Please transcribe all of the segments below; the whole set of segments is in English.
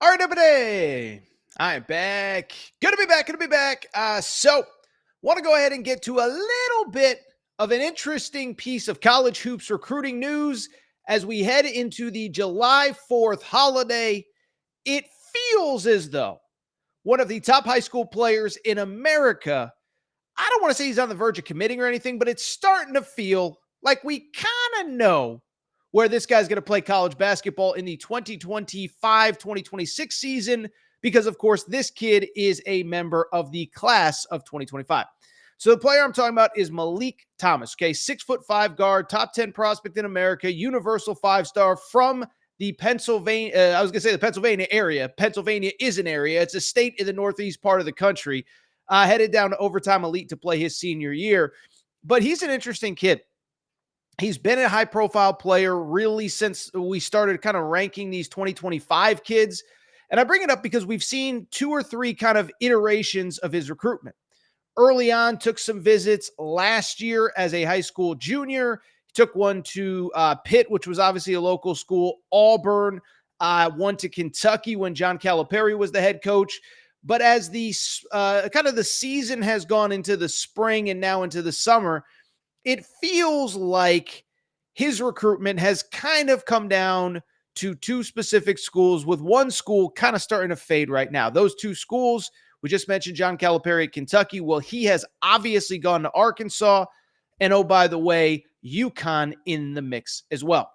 All right, everybody. I'm back. Good to be back. Good to be back. So, want to go ahead and get to a little bit of an interesting piece of college hoops recruiting news as we head into the July 4th holiday. It feels as though one of the top high school players in America, I don't want to say he's on the verge of committing or anything, but it's starting to feel like we kind of know where this guy's going to play college basketball in the 2025-2026 season because, of course, this kid is a member of the class of 2025. So the player I'm talking about is Meleek Thomas, okay? 6'5" guard, top 10 prospect in America, universal 5-star from the Pennsylvania, I was going to say the Pennsylvania area. Pennsylvania is an area. It's a state in the northeast part of the country. Headed down to Overtime Elite to play his senior year. But he's an interesting kid. He's been a high-profile player really since we started kind of ranking these 2025 kids. And I bring it up because we've seen 2 or 3 kind of iterations of his recruitment. Early on, took some visits last year as a high school junior. He took one to Pitt, which was obviously a local school, Auburn, one to Kentucky when John Calipari was the head coach. But as the kind of the season has gone into the spring and now into the summer, it feels like his recruitment has kind of come down to 2 specific schools, with one school kind of starting to fade right now. Those 2 schools, we just mentioned John Calipari at Kentucky. Well, he has obviously gone to Arkansas. And oh, by the way, UConn in the mix as well.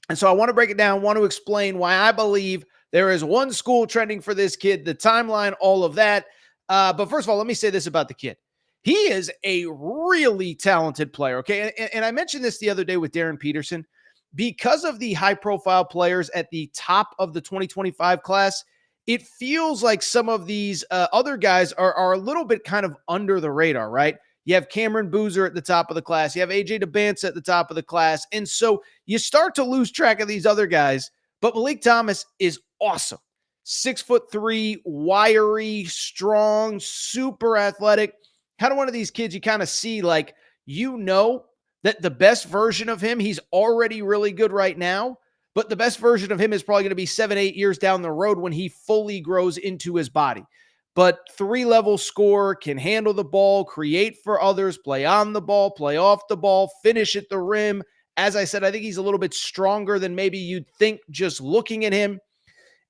And so I want to break it down, want to explain why I believe there is one school trending for this kid, the timeline, all of that. But first of all, let me say this about the kid. He is a really talented player, okay? And I mentioned this the other day with Darren Peterson. Because of the high-profile players at the top of the 2025 class, it feels like some of these other guys are a little bit kind of under the radar, right? You have Cameron Boozer at the top of the class. You have AJ DeBance at the top of the class. And so you start to lose track of these other guys. But Meleek Thomas is awesome. 6'3", wiry, strong, super athletic. Kind of one of these kids you kind of see like, you know, that the best version of him, he's already really good right now, but the best version of him is probably going to be 7-8 years down the road when he fully grows into his body. But 3-level scorer, can handle the ball, create for others, play on the ball, play off the ball, finish at the rim. As I said, I think he's a little bit stronger than maybe you'd think just looking at him.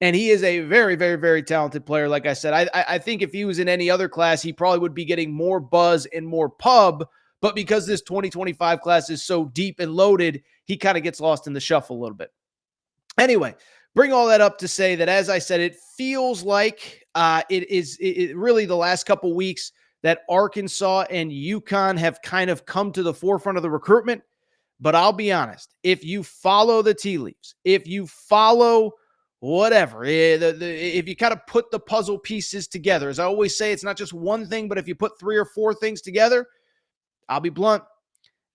And he is a very, very, very talented player. Like I said, I think if he was in any other class, he probably would be getting more buzz and more pub. But because this 2025 class is so deep and loaded, he kind of gets lost in the shuffle a little bit. Anyway, bring all that up to say that, as I said, it feels like it really the last couple weeks that Arkansas and UConn have kind of come to the forefront of the recruitment. But I'll be honest, if you follow the tea leaves, if you follow whatever, if you kind of put the puzzle pieces together, as I always say, it's not just one thing, but if you put 3 or 4 things together, I'll be blunt,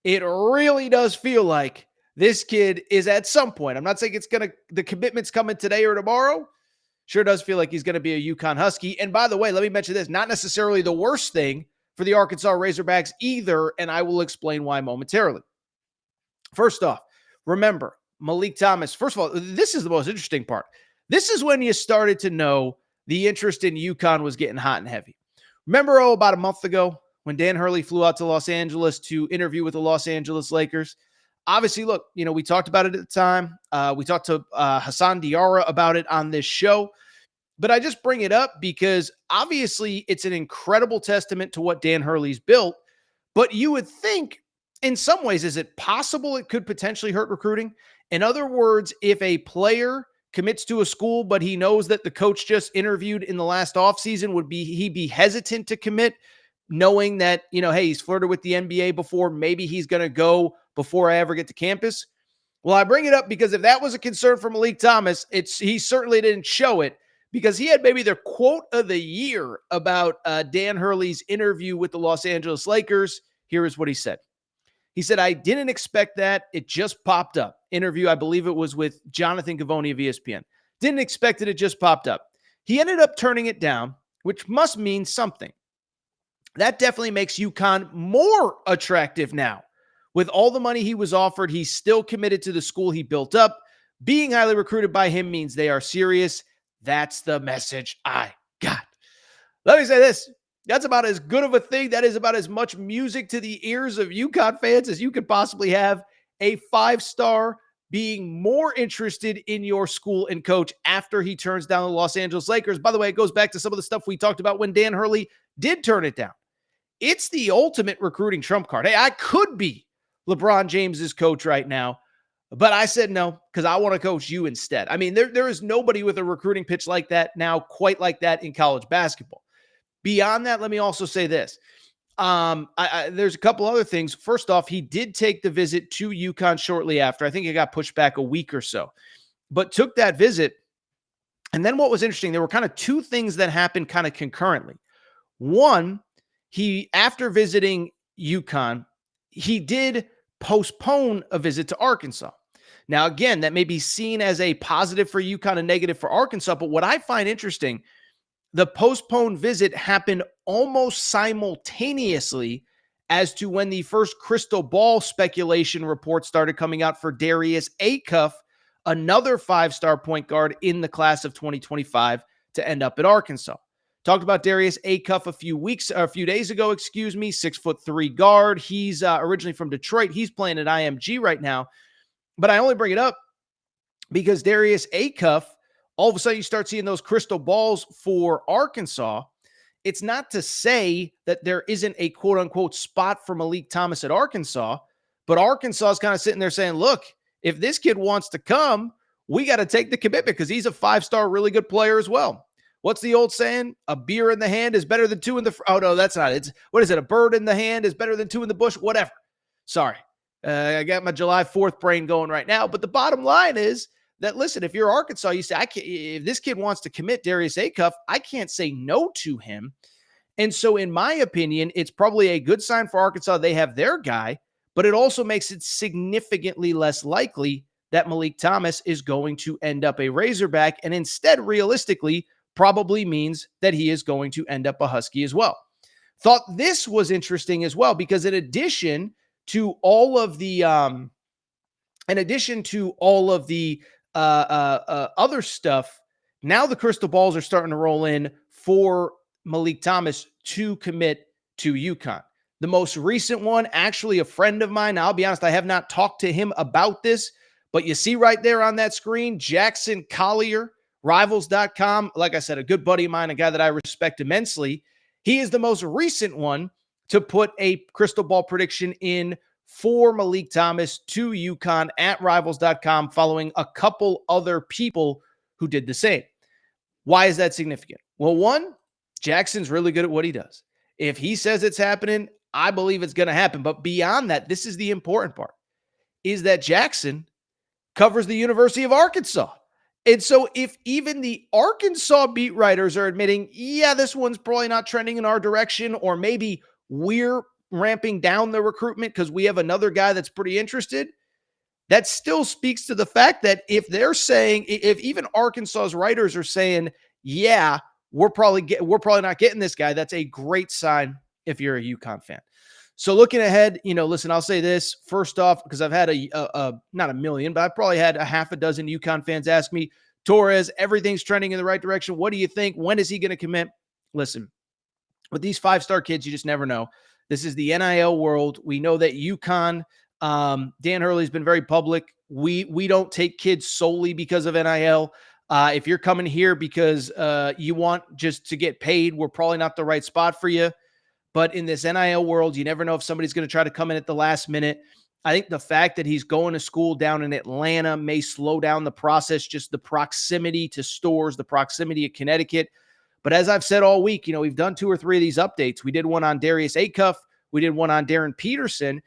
it really does feel like this kid is at some point. I'm not saying the commitment's coming today or tomorrow. Sure does feel like he's going to be a UConn Husky. And by the way, let me mention this, not necessarily the worst thing for the Arkansas Razorbacks either, and I will explain why momentarily. First off, remember, Meleek Thomas, first of all, this is the most interesting part. This is when you started to know the interest in UConn was getting hot and heavy. Remember, about a month ago when Dan Hurley flew out to Los Angeles to interview with the Los Angeles Lakers? Obviously, look, we talked about it at the time. We talked to Hassan Diarra about it on this show. But I just bring it up because obviously it's an incredible testament to what Dan Hurley's built. But you would think, in some ways, is it possible it could potentially hurt recruiting? In other words, if a player commits to a school, but he knows that the coach just interviewed in the last offseason, he be hesitant to commit, knowing that, hey, he's flirted with the NBA before, maybe he's going to go before I ever get to campus? Well, I bring it up because if that was a concern for Meleek Thomas, he certainly didn't show it, because he had maybe the quote of the year about Dan Hurley's interview with the Los Angeles Lakers. Here is what he said. He said, "I didn't expect that. It just popped up." Interview, I believe it was with Jonathan Givony of ESPN. Didn't expect it. It just popped up. He ended up turning it down, which must mean something. That definitely makes UConn more attractive now. With all the money he was offered, he's still committed to the school he built up. Being highly recruited by him means they are serious. That's the message I got. Let me say this. That's about as good of a thing. That is about as much music to the ears of UConn fans as you could possibly have. A 5-star being more interested in your school and coach after he turns down the Los Angeles Lakers. By the way, it goes back to some of the stuff we talked about when Dan Hurley did turn it down. It's the ultimate recruiting trump card. Hey, I could be LeBron James's coach right now, but I said no because I want to coach you instead. I mean, there is nobody with a recruiting pitch like that now, quite like that in college basketball. Beyond that, let me also say this. There's a couple other things. First off, he did take the visit to UConn shortly after. I think it got pushed back a week or so, but took that visit. And then what was interesting, there were kind of two things that happened kind of concurrently. One, after visiting UConn, he did postpone a visit to Arkansas. Now, again, that may be seen as a positive for UConn and negative for Arkansas, but what I find interesting, the postponed visit happened almost simultaneously as to when the first crystal ball speculation reports started coming out for Darius Acuff, another 5-star point guard in the class of 2025 to end up at Arkansas. Talked about Darius Acuff a few days ago, 6'3" guard. He's originally from Detroit. He's playing at IMG right now. But I only bring it up because Darius Acuff, all of a sudden you start seeing those crystal balls for Arkansas. It's not to say that there isn't a quote unquote spot for Meleek Thomas at Arkansas, but Arkansas is kind of sitting there saying, look, if this kid wants to come, we got to take the commitment because he's a 5-star, really good player as well. What's the old saying? A beer in the hand is better than two in the... Oh, no, that's not it. What is it? A bird in the hand is better than two in the bush? Whatever. Sorry. I got my July 4th brain going right now. But the bottom line is that, listen, if you're Arkansas, you say, if this kid wants to commit Darius Acuff, I can't say no to him. And so, in my opinion, it's probably a good sign for Arkansas. They have their guy, but it also makes it significantly less likely that Meleek Thomas is going to end up a Razorback, and instead, realistically, probably means that he is going to end up a Husky as well. Thought this was interesting as well, because in addition to all of the other stuff, now the crystal balls are starting to roll in for Meleek Thomas to commit to UConn. The most recent one, actually a friend of mine. Now, I'll be honest, I have not talked to him about this, but you see right there on that screen, Jackson Collier, Rivals.com. Like I said, a good buddy of mine, a guy that I respect immensely. He is the most recent one to put a crystal ball prediction in for Meleek Thomas to UConn at Rivals.com, following a couple other people who did the same. Why is that significant? Well, one, Jackson's really good at what he does. If he says it's happening, I believe it's going to happen. But beyond that, this is the important part, is that Jackson covers the University of Arkansas. And so if even the Arkansas beat writers are admitting, yeah, this one's probably not trending in our direction, or maybe we're ramping down the recruitment because we have another guy that's pretty interested, that still speaks to the fact that if they're saying, if even Arkansas's writers are saying, yeah, we're probably not getting this guy, that's a great sign if you're a UConn fan. So looking ahead, listen, I'll say this first off, because I've had not a million, but I've probably had a half a dozen UConn fans ask me, Torres, everything's trending in the right direction. What do you think? When is he going to commit? Listen, with these 5-star kids, you just never know. This is the NIL world. We know that UConn, Dan Hurley's been very public. We don't take kids solely because of NIL. If you're coming here because you want just to get paid, we're probably not the right spot for you. But in this NIL world, you never know if somebody's going to try to come in at the last minute. I think the fact that he's going to school down in Atlanta may slow down the process, just the proximity to stores, the proximity of Connecticut. But as I've said all week, we've done 2 or 3 of these updates. We did one on Darius Acuff. We did one on Darren Peterson.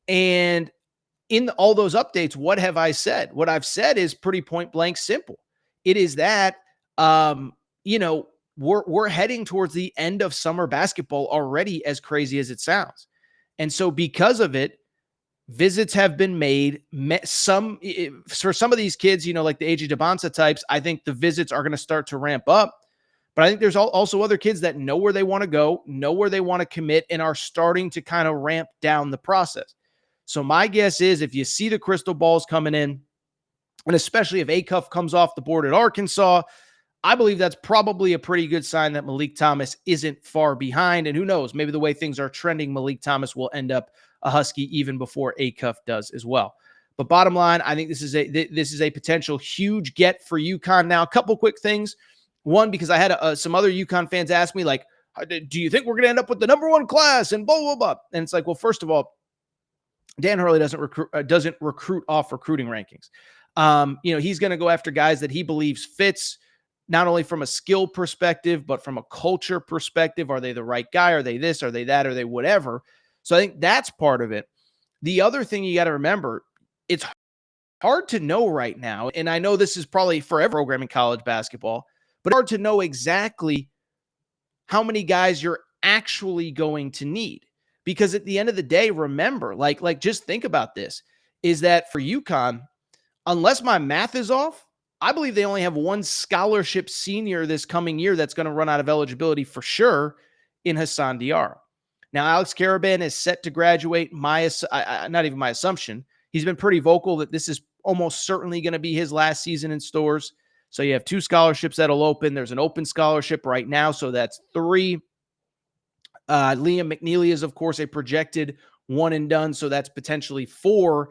And in all those updates, what have I said? What I've said is pretty point blank simple. It is that, we're heading towards the end of summer basketball already, as crazy as it sounds. And so because of it, visits have been made. For some of these kids, like the AJ DeBonsa types, I think the visits are going to start to ramp up. But I think there's also other kids that know where they want to go, know where they want to commit, and are starting to kind of ramp down the process. So my guess is if you see the crystal balls coming in, and especially if Acuff comes off the board at Arkansas, I believe that's probably a pretty good sign that Meleek Thomas isn't far behind. And who knows, maybe the way things are trending, Meleek Thomas will end up a Husky even before Acuff does as well. But bottom line, I think this is a potential huge get for UConn. Now, a couple quick things. One, because I had some other UConn fans ask me, like, do you think we're going to end up with the #1 class and blah, blah, blah. And it's like, well, first of all, Dan Hurley doesn't recruit off recruiting rankings. He's going to go after guys that he believes fits, not only from a skill perspective, but from a culture perspective. Are they the right guy? Are they this? Are they that? Are they whatever? So I think that's part of it. The other thing you got to remember, it's hard to know right now, and I know this is probably for every program in college basketball, but hard to know exactly how many guys you're actually going to need. Because at the end of the day, remember, like just think about this, is that for UConn, unless my math is off, I believe they only have one scholarship senior this coming year that's going to run out of eligibility for sure in Hassan Diarra. Now, Alex Karaban is set to graduate. Not even my assumption. He's been pretty vocal that this is almost certainly going to be his last season in Storrs. So you have 2 scholarships that'll open. There's an open scholarship right now, so that's 3. Liam McNeely is, of course, a projected one and done, so that's potentially 4.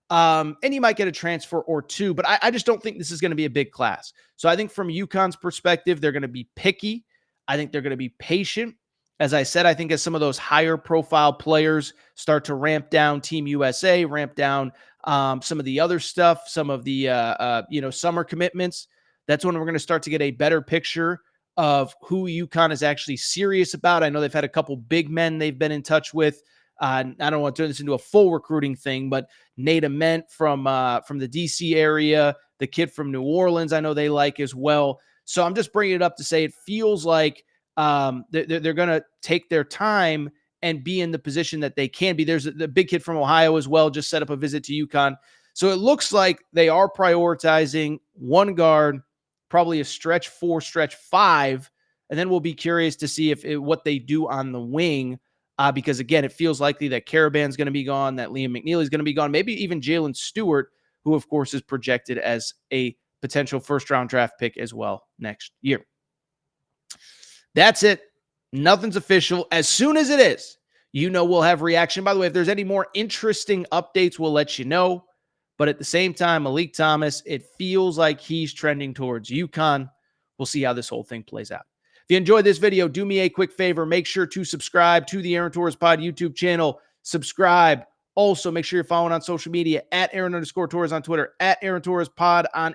And you might get a transfer or 2, but I just don't think this is going to be a big class. So I think from UConn's perspective, they're going to be picky. I think they're going to be patient. As I said, I think as some of those higher profile players start to ramp down Team USA, ramp down some of the other stuff, some of the summer commitments, that's when we're going to start to get a better picture of who UConn is actually serious about. I know they've had a couple big men they've been in touch with. I don't want to turn this into a full recruiting thing, but Nate Ament from the DC area, the kid from New Orleans, I know they like as well. So I'm just bringing it up to say it feels like they're going to take their time and be in the position that they can be. There's the big kid from Ohio as well, just set up a visit to UConn. So it looks like they are prioritizing one guard, probably a stretch 4, stretch 5, and then we'll be curious to see what they do on the wing. Because, again, it feels likely that Karaban's going to be gone, that Liam McNeely is going to be gone, maybe even Jalen Stewart, who, of course, is projected as a potential first-round draft pick as well next year. That's it. Nothing's official. As soon as it is, we'll have reaction. By the way, if there's any more interesting updates, we'll let you know. But at the same time, Meleek Thomas, it feels like he's trending towards UConn. We'll see how this whole thing plays out. If you enjoyed this video, do me a quick favor. Make sure to subscribe to the Aaron Torres Pod YouTube channel. Subscribe. Also, make sure you're following on social media at Aaron_Torres on Twitter, at Aaron Torres Pod on